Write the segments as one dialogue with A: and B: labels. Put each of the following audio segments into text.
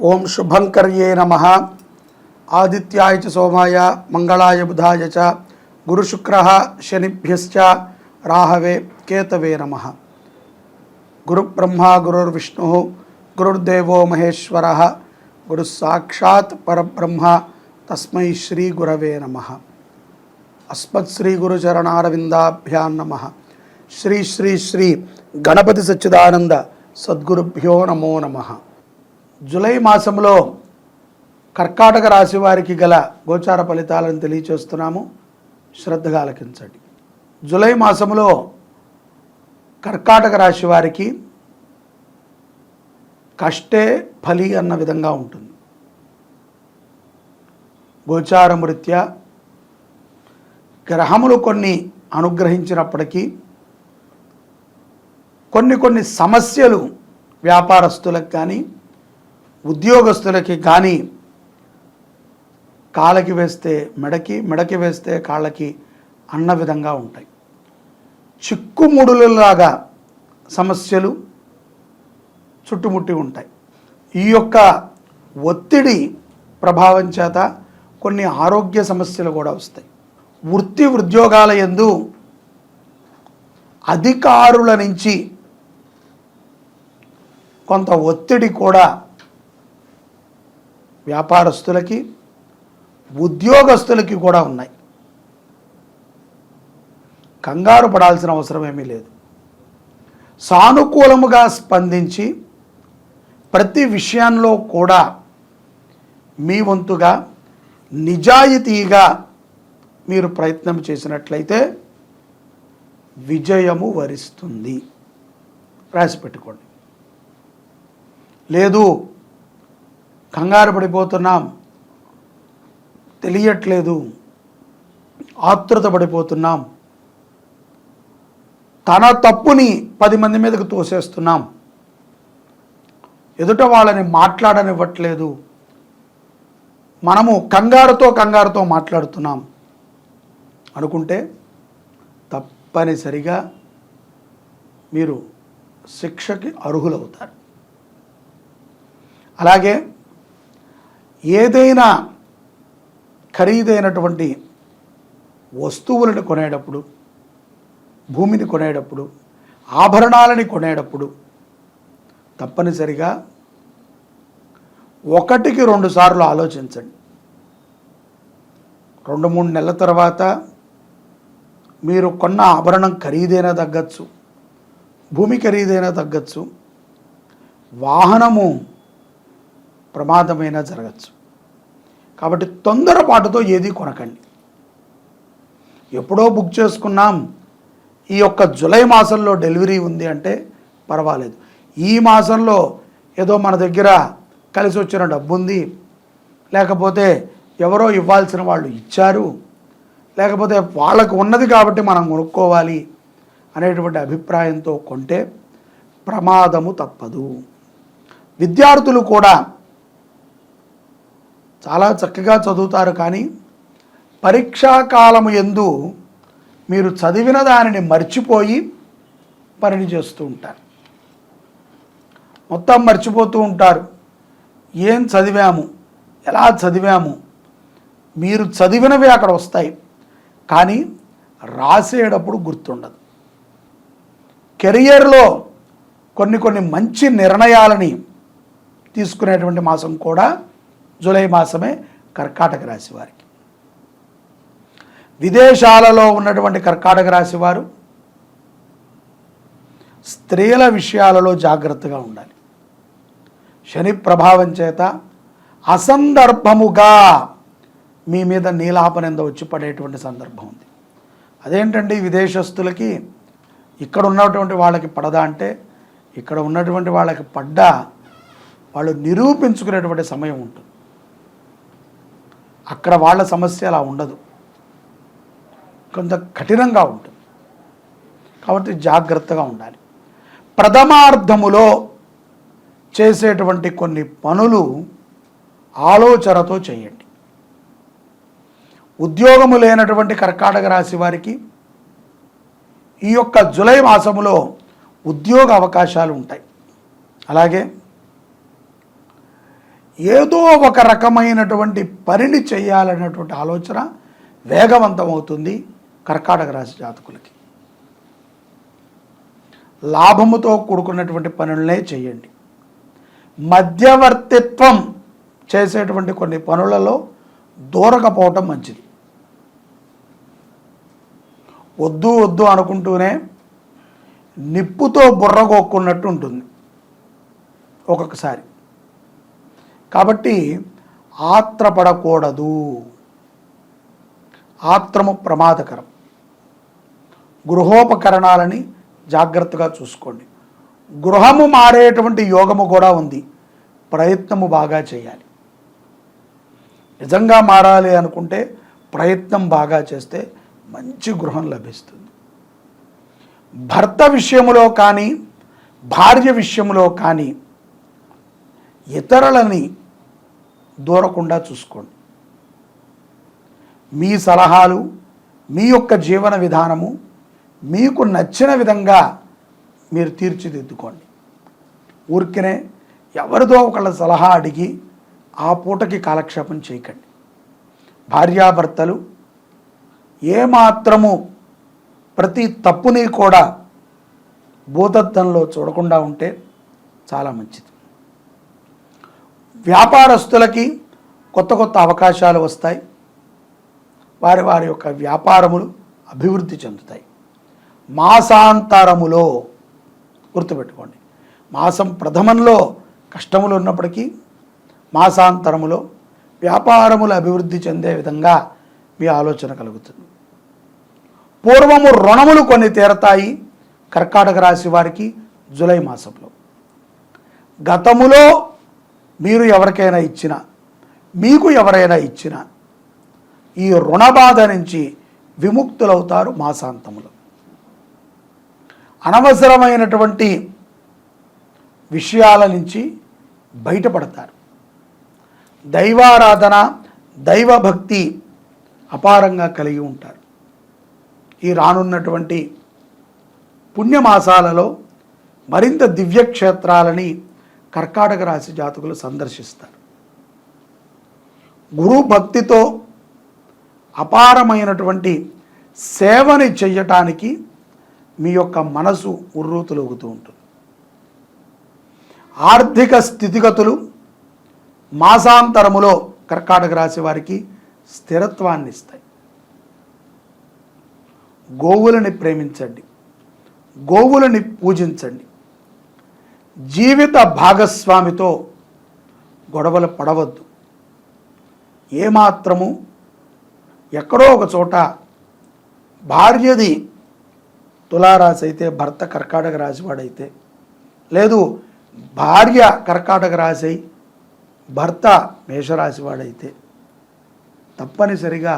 A: ఓం శుభంకర్యే నమః. ఆదిత్యాయ చ సోమాయ మంగళాయ బుధాయ చ గురుశుక్రః శనిభ్యశ్చ రాహవే కేతవే నమః. గురుబ్రహ్మ గురుర్విష్ణుః గురుర్దేవో మహేశ్వరః గురుస్సాక్షాత్ పరబ్రహ్మ తస్మై శ్రీ గురవే నమః. అస్మత్ శ్రీ గురుచరణారవిందాభ్యాం నమః. శ్రీ శ్రీ శ్రీ గణపతి సచ్చిదానంద సద్గురుభ్యో నమో నమః. జూలై మాసంలో కర్కాటక రాశి వారికి గల గోచార ఫలితాలను తెలియచేస్తున్నాము, శ్రద్ధగా ఆలకించండి. జూలై మాసంలో కర్కాటక రాశి వారికి కష్టే ఫలి అన్న విధంగా ఉంటుంది. గోచారం రీత్యా గ్రహములు కొన్ని అనుగ్రహించినప్పటికీ కొన్ని సమస్యలు వ్యాపారస్తులకు కానీ ఉద్యోగస్తులకి కానీ కాళ్ళకి వేస్తే మెడకి వేస్తే కాళ్ళకి అన్న విధంగా ఉంటాయి. చిక్కుముడులలాగా సమస్యలు చుట్టుముట్టి ఉంటాయి. ఈ యొక్క ఒత్తిడి ప్రభావం చేత కొన్ని ఆరోగ్య సమస్యలు కూడా వస్తాయి. వృత్తి ఉద్యోగాల యందు అధికారుల నుంచి కొంత ఒత్తిడి కూడా వ్యాపారస్తులకి ఉద్యోగస్తులకి కూడా ఉన్నాయి. కంగారు పడాల్సిన అవసరం ఏమీ లేదు. సానుకూలముగా స్పందించి ప్రతి విషయంలో కూడా మీ వంతుగా నిజాయితీగా మీరు ప్రయత్నం చేసినట్లయితే విజయము వరిస్తుంది. రాసి పెట్టుకోండి. లేదు కంగారు పడిపోతున్నాం, తెలియట్లేదు, ఆతృత పడిపోతున్నాం, తన తప్పుని 10 మంది మీదకు తోసేస్తున్నాం, ఎదుట వాళ్ళని మాట్లాడనివ్వట్లేదు, మనము కంగారుతో మాట్లాడుతున్నాం అనుకుంటే తప్పనిసరిగా మీరు శిక్షకి అర్హులవుతారు. అలాగే ఏదైనా ఖరీదైనటువంటి వస్తువులను కొనేటప్పుడు, భూమిని కొనేటప్పుడు, ఆభరణాలని కొనేటప్పుడు తప్పనిసరిగా 1కి 2 సార్లు ఆలోచించండి. 2-3 నెలల తర్వాత మీరు కొన్న ఆభరణం ఖరీదైనా తగ్గచ్చు, భూమి ఖరీదైనా తగ్గచ్చు, వాహనము ప్రమాదమైనా జరగచ్చు. కాబట్టి తొందరపాటుతో ఏది కొనకండి. ఎప్పుడో బుక్ చేసుకున్నాం, ఈ యొక్క జూలై మాసంలో డెలివరీ ఉంది అంటే పర్వాలేదు. ఈ మాసంలో ఏదో మన దగ్గర కలిసి వచ్చిన డబ్బు ఉంది, లేకపోతే ఎవరో ఇవ్వాల్సిన వాళ్ళు ఇచ్చారు, లేకపోతే వాళ్ళకు ఉన్నది కాబట్టి మనం కొనుక్కోవాలి అనేటువంటి అభిప్రాయంతో కొంటే ప్రమాదము తప్పదు. విద్యార్థులు కూడా చాలా చక్కగా చదువుతారు, కానీ పరీక్షాకాలము యందు మీరు చదివిన దానిని మర్చిపోయి పనిని చేస్తూ ఉంటారు. మొత్తం మర్చిపోతూ ఉంటారు. ఏం చదివాము, ఎలా చదివాము, మీరు చదివినవి అక్కడ వస్తాయి, కానీ రాసేటప్పుడు గుర్తుండదు. కెరియర్లో కొన్ని మంచి నిర్ణయాలని తీసుకునేటువంటి మాసం కూడా జూలై మాసమే కర్కాటక రాశి వారికి. విదేశాలలో ఉన్నటువంటి కర్కాటక రాశి వారు స్త్రీల విషయాలలో జాగ్రత్తగా ఉండాలి. శని ప్రభావం చేత అసందర్భముగా మీ మీద నీలాపనింద వచ్చి పడేటువంటి సందర్భం ఉంది. అదేంటండి విదేశస్తులకి ఇక్కడ ఉన్నటువంటి వాళ్ళకి పడదా అంటే, ఇక్కడ ఉన్నటువంటి వాళ్ళకి పడ్డా వాళ్ళు నిరూపించుకునేటువంటి సమయం ఉంటుంది. అక్కడ వాళ్ళ సమస్య అలా ఉండదు, కొంత కఠినంగా ఉంటుంది. కాబట్టి జాగ్రత్తగా ఉండాలి. ప్రథమార్థములో చేసేటువంటి కొన్ని పనులు ఆలోచనతో చేయండి. ఉద్యోగము లేనటువంటి కర్కాటక రాశి వారికి ఈ యొక్క జూలై మాసములో ఉద్యోగ అవకాశాలు ఉంటాయి. అలాగే ఏదో ఒక రకమైనటువంటి పనిని చేయాలనేటువంటి ఆలోచన వేగవంతం అవుతుంది కర్కాటక రాశి జాతకులకి. లాభముతో కూడుకున్నటువంటి పనులనే చేయండి. మధ్యవర్తిత్వం చేసేటువంటి కొన్ని పనులలో దూరకపోవటం మంచిది. వద్దు వద్దు అనుకుంటూనే నిప్పుతో బుర్రగొక్కున్నట్టు ఉంటుంది ఒక్కొక్కసారి. కాబట్టి ఆత్రపడకూడదు. ఆత్రము ప్రమాదకరం. గృహోపకరణాలని జాగ్రత్తగా చూసుకోండి. గృహము మారేటువంటి యోగము కూడా ఉంది. ప్రయత్నము బాగా చేయాలి. నిజంగా మారాలి అనుకుంటే ప్రయత్నం బాగా చేస్తే మంచి గృహం లభిస్తుంది. భర్త విషయములో కానీ భార్య విషయములో కానీ ఇతరులని దూరకుండా చూసుకోండి. మీ సలహాలు, మీ యొక్క జీవన విధానము మీకు నచ్చిన విధంగా మీరు తీర్చిదిద్దుకోండి. ఊరికనే ఎవరిదో ఒకళ్ళ సలహా అడిగి ఆ పూటకి కాలక్షేపం చేయకండి. భార్యాభర్తలు ఏమాత్రము ప్రతి తప్పుని కూడా భూతద్దంలో చూడకుండా ఉంటే చాలా మంచిది. వ్యాపారస్తులకి కొత్త కొత్త అవకాశాలు వస్తాయి. వారి వారి యొక్క వ్యాపారములు అభివృద్ధి చెందుతాయి. మాసాంతరములో గుర్తుపెట్టుకోండి, మాసం ప్రథమంలో కష్టములు ఉన్నప్పటికీ మాసాంతరములో వ్యాపారములు అభివృద్ధి చెందే విధంగా మీ ఆలోచన కలుగుతుంది. పూర్వము రుణములు కొన్ని తీరతాయి కర్కాటక రాశి వారికి జూలై మాసంలో. గతములో మీరు ఎవరికైనా ఇచ్చినా, మీకు ఎవరైనా ఇచ్చినా ఈ రుణ బాధ నుంచి విముక్తులవుతారు మాసాంతములో. అనవసరమైనటువంటి విషయాల నుంచి బయటపడతారు. దైవారాధన, దైవభక్తి అపారంగా కలిగి ఉంటారు. ఈ రానున్నటువంటి పుణ్యమాసాలలో మరింత దివ్యక్షేత్రాలని కర్కాటక రాశి జాతకులు సందర్శిస్తారు. గురు భక్తితో అపారమైనటువంటి సేవని చెయ్యటానికి మీ యొక్క మనసు ఉర్రూతులూగుతూ ఉంటుంది. ఆర్థిక స్థితిగతులు మాసాంతరములో కర్కాటక రాశి వారికి స్థిరత్వాన్ని ఇస్తాయి. గోవులని ప్రేమించండి, గోవులని పూజించండి. జీవిత భాగస్వామితో గొడవలు పడవద్దు. ఏమాత్రము ఎక్కడో ఒక చోట భార్యది తులారాశి అయితే భర్త కర్కాటక రాశి వాడైతే, లేదు భార్య కర్కాటక రాశి భర్త మేషరాశి వాడైతే తప్పనిసరిగా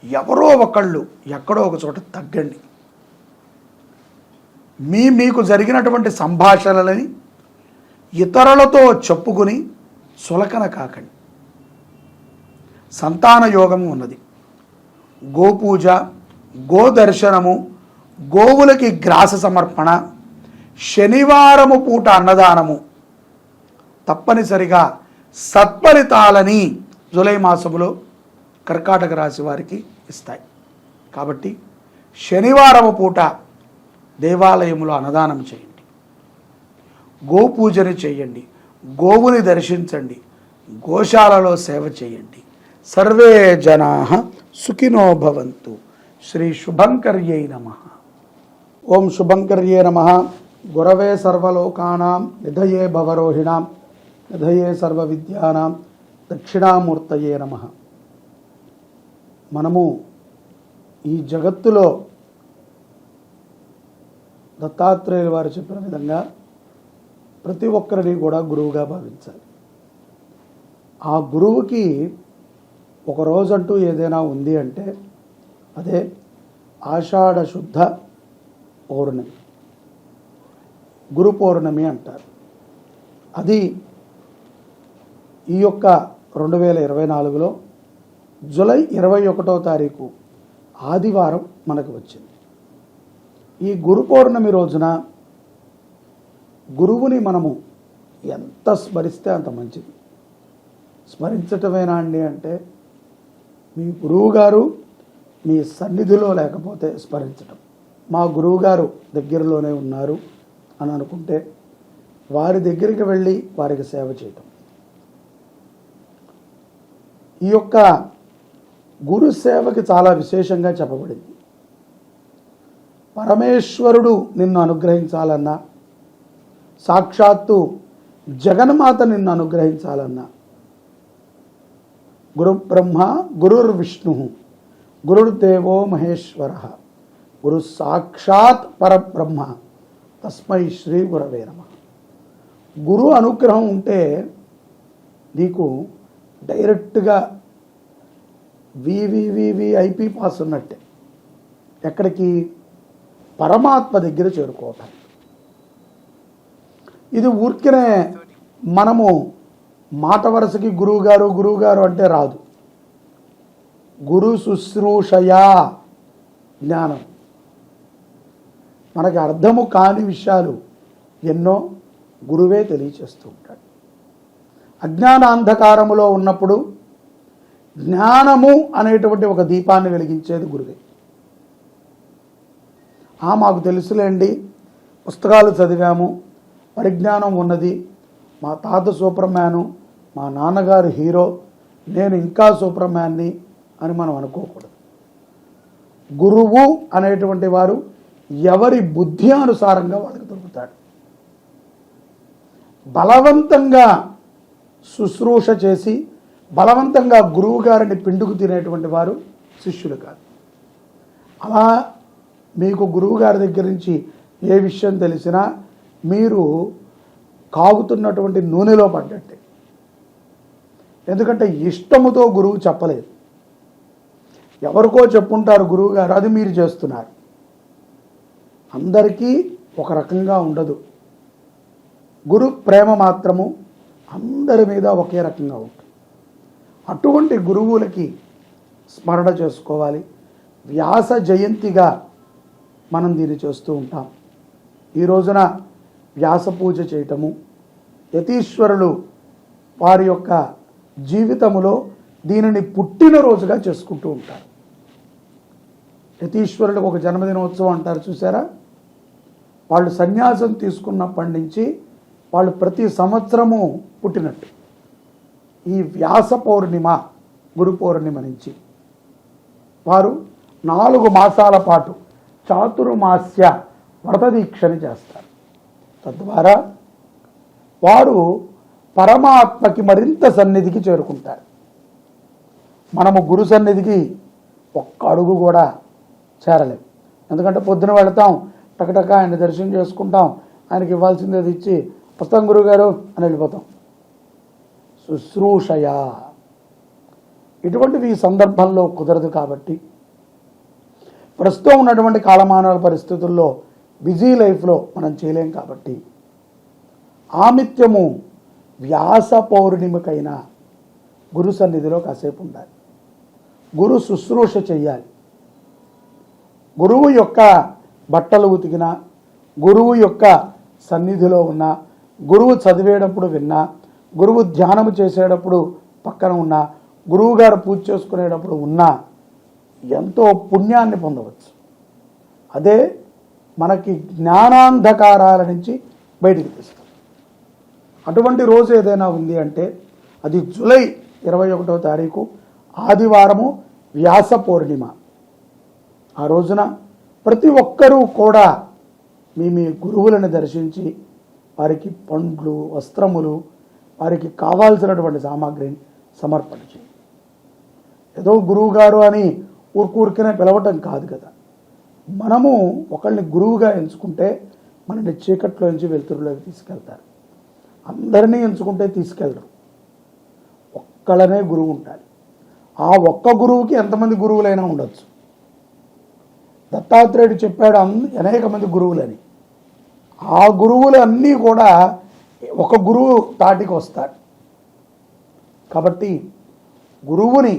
A: ఎవరో ఒకళ్ళు ఎక్కడో ఒక చోట తగ్గండి. మీకు జరిగినటువంటి సంభాషణలని ఇతరులతో చెప్పుకుని సులకన కాకండి. సంతాన యోగము ఉన్నది. గోపూజ, గోదర్శనము, గోవులకి గ్రాస సమర్పణ, శనివారము పూట అన్నదానము తప్పనిసరిగా సత్ఫలితాలని జూలై మాసములో కర్కాటక రాశి వారికి ఇస్తాయి. కాబట్టి శనివారము పూట దేవాలయంలో అన్నదానం చేయండి, గోపూజని చేయండి, గోవుని దర్శించండి, గోశాలలో సేవ చేయండి. సర్వే జనాః సుఖినో భవంతు. శ్రీ శుభంకర్యై నమః. ఓం శుభంకర్యే నమః. గురవే సర్వలోకానాం నిధయే భవరోహిణాం నిధయే సర్వ విద్యానాం దక్షిణామూర్తయే నమః. మనము ఈ జగత్తులో దత్తాత్రేయుల వారు చెప్పిన విధంగా ప్రతి ఒక్కరిని కూడా గురువుగా భావించాలి. ఆ గురువుకి ఒక రోజంటూ ఏదైనా ఉంది అంటే అదే ఆషాఢ శుద్ధ పౌర్ణమి, గురు పౌర్ణమి అంటారు. అది ఈ యొక్క 2024లో జూలై 21వ తారీఖు ఆదివారం మనకు వచ్చింది. ఈ గురు పౌర్ణమి రోజున గురువుని మనము ఎంత స్మరిస్తే అంత మంచిది. స్మరించటమేనా అండి అంటే, మీ గురువుగారు మీ సన్నిధిలో లేకపోతే స్మరించటం. మా గురువుగారు దగ్గరలోనే ఉన్నారు అని అనుకుంటే వారి దగ్గరికి వెళ్ళి వారికి సేవ చేయటం. ఈ యొక్క గురు సేవకి చాలా విశేషంగా చెప్పబడింది. పరమేశ్వరుడు నిన్ను అనుగ్రహించాలన్నా, సాక్షాత్తు జగన్మాత నిన్ను అనుగ్రహించాలన్నా, గురు బ్రహ్మ గురుర్విష్ణు గురుర్దేవో మహేశ్వర గురు సాక్షాత్ పరబ్రహ్మ తస్మై శ్రీ గురవే నమః. గురు అనుగ్రహం ఉంటే నీకు డైరెక్ట్గా వివివివిఐపి పాస్ ఉన్నట్టే. ఎక్కడికి? పరమాత్మ దగ్గర చేరుకోవటం. ఇది ఊరికనే మనము మాట వరుసకి గురువుగారు అంటే రాదు. గురు శుశ్రూషయా జ్ఞానం. మనకి అర్థము కాని విషయాలు ఎన్నో గురువే తెలియచేస్తూ ఉంటాడు. అజ్ఞానాంధకారములో ఉన్నప్పుడు జ్ఞానము అనేటువంటి ఒక దీపాన్ని వెలిగించేది గురువే. మాకు తెలుసులేండి, పుస్తకాలు చదివాము, పరిజ్ఞానం ఉన్నది, మా తాత సూపర్ మ్యాను, మా నాన్నగారు హీరో, నేను ఇంకా సూపర్ మ్యాన్ని అని మనం అనుకోకూడదు. గురువు అనేటువంటి వారు ఎవరి బుద్ధి అనుసారంగా వాళ్ళకి దొరుకుతాడు. బలవంతంగా శుశ్రూష చేసి బలవంతంగా గురువు గారిని పిండుకు తినేటువంటి వారు శిష్యులు కాదు. అలా మీకు గురువు గారి దగ్గర నుంచి ఏ విషయం తెలిసినా మీరు కాగుతున్నటువంటి నూనెలో పడ్డట్టే. ఎందుకంటే ఇష్టముతో గురువు చెప్పలేదు, ఎవరికో చెప్పుంటారు గురువు గారు, అది మీరు చేస్తున్నారు. అందరికీ ఒక రకంగా ఉండదు. గురు ప్రేమ మాత్రము అందరి మీద ఒకే రకంగా ఉంటుంది. అటువంటి గురువులకి స్మరణ చేసుకోవాలి. వ్యాస జయంతిగా మనం దీన్ని చేస్తూ ఉంటాం. ఈ రోజున వ్యాస పూజ చేయటము, యతీశ్వరులు వారి యొక్క జీవితములో దీనిని పుట్టినరోజుగా చేసుకుంటూ ఉంటారు. యతీశ్వరులకు ఒక జన్మదినోత్సవం అంటారు చూసారా? వాళ్ళు సన్యాసం తీసుకున్నప్పటి నుంచి వాళ్ళు ప్రతి సంవత్సరము పుట్టినట్టు. ఈ వ్యాస పౌర్ణిమ, గురు పౌర్ణిమ నుంచి వారు 4 మాసాల పాటు చాతుర్మాస్య వ్రత దీక్షని చేస్తారు. తద్వారా వారు పరమాత్మకి మరింత సన్నిధికి చేరుకుంటారు. మనము గురు సన్నిధికి ఒక్క అడుగు కూడా చేరలేము. ఎందుకంటే పొద్దున వెళతాం, టకటక ఆయన దర్శనం చేసుకుంటాం, ఆయనకి ఇవ్వాల్సింది అది ఇచ్చి వస్తాం గురువుగారు అని వెళ్ళిపోతాం. శుశ్రూషయ ఇటువంటివి ఈ సందర్భంలో కుదరదు. కాబట్టి ప్రస్తుతం ఉన్నటువంటి కాలమానాల పరిస్థితుల్లో బిజీ లైఫ్లో మనం చేయలేం. కాబట్టి ఆమిత్యము వ్యాస పౌర్ణిమకైనా గురు సన్నిధిలో కాసేపు ఉండాలి. గురు శుశ్రూష చెయ్యాలి. గురువు యొక్క బట్టలు ఉతికిన, గురువు యొక్క సన్నిధిలో ఉన్న, గురువు చదివేటప్పుడు విన్నా, గురువు ధ్యానము చేసేటప్పుడు పక్కన ఉన్నా, గురువు గారు పూజ చేసుకునేటప్పుడు ఉన్నా ఎంతో పుణ్యాన్ని పొందవచ్చు. అదే మనకి జ్ఞానాంధకారాల నుంచి బయటికి తీస్తుంది. అటువంటి రోజు ఏదైనా ఉంది అంటే అది జూలై 21వ తారీఖు ఆదివారము వ్యాస పౌర్ణిమ. ఆ రోజున ప్రతి ఒక్కరూ కూడా మీ గురువులను దర్శించి వారికి పండ్లు, వస్త్రములు, వారికి కావాల్సినటువంటి సామాగ్రిని సమర్పణ చేయండి. ఏదో గురువు గారు అని ఊరికనే పిలవటం కాదు కదా. మనము ఒకళ్ళని గురువుగా ఎంచుకుంటే మనని చీకట్లో నుంచి వెలుతురులోకి తీసుకెళ్తారు. అందరినీ ఎంచుకుంటే తీసుకెళ్ళరు. ఒక్కళ్ళనే గురువు ఉండాలి. ఆ ఒక్క గురువుకి ఎంతమంది గురువులైనా ఉండొచ్చు. దత్తాత్రేయుడు చెప్పాడు అనేక మంది గురువులని. ఆ గురువులు అన్నీ కూడా ఒక గురువు తాటికి వస్తాడు. కాబట్టి గురువుని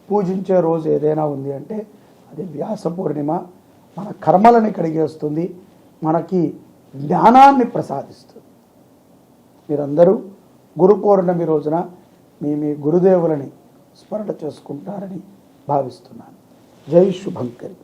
A: పూజించే రోజు ఏదైనా ఉంది అంటే అది వ్యాస పౌర్ణిమ. మన కర్మలని కడిగేస్తుంది, మనకి జ్ఞానాన్ని ప్రసాదిస్తుంది. మీరందరూ గురు పౌర్ణమి రోజున మీ గురుదేవులని స్మరణ చేసుకుంటారని భావిస్తున్నాను. జై శుభంకరి.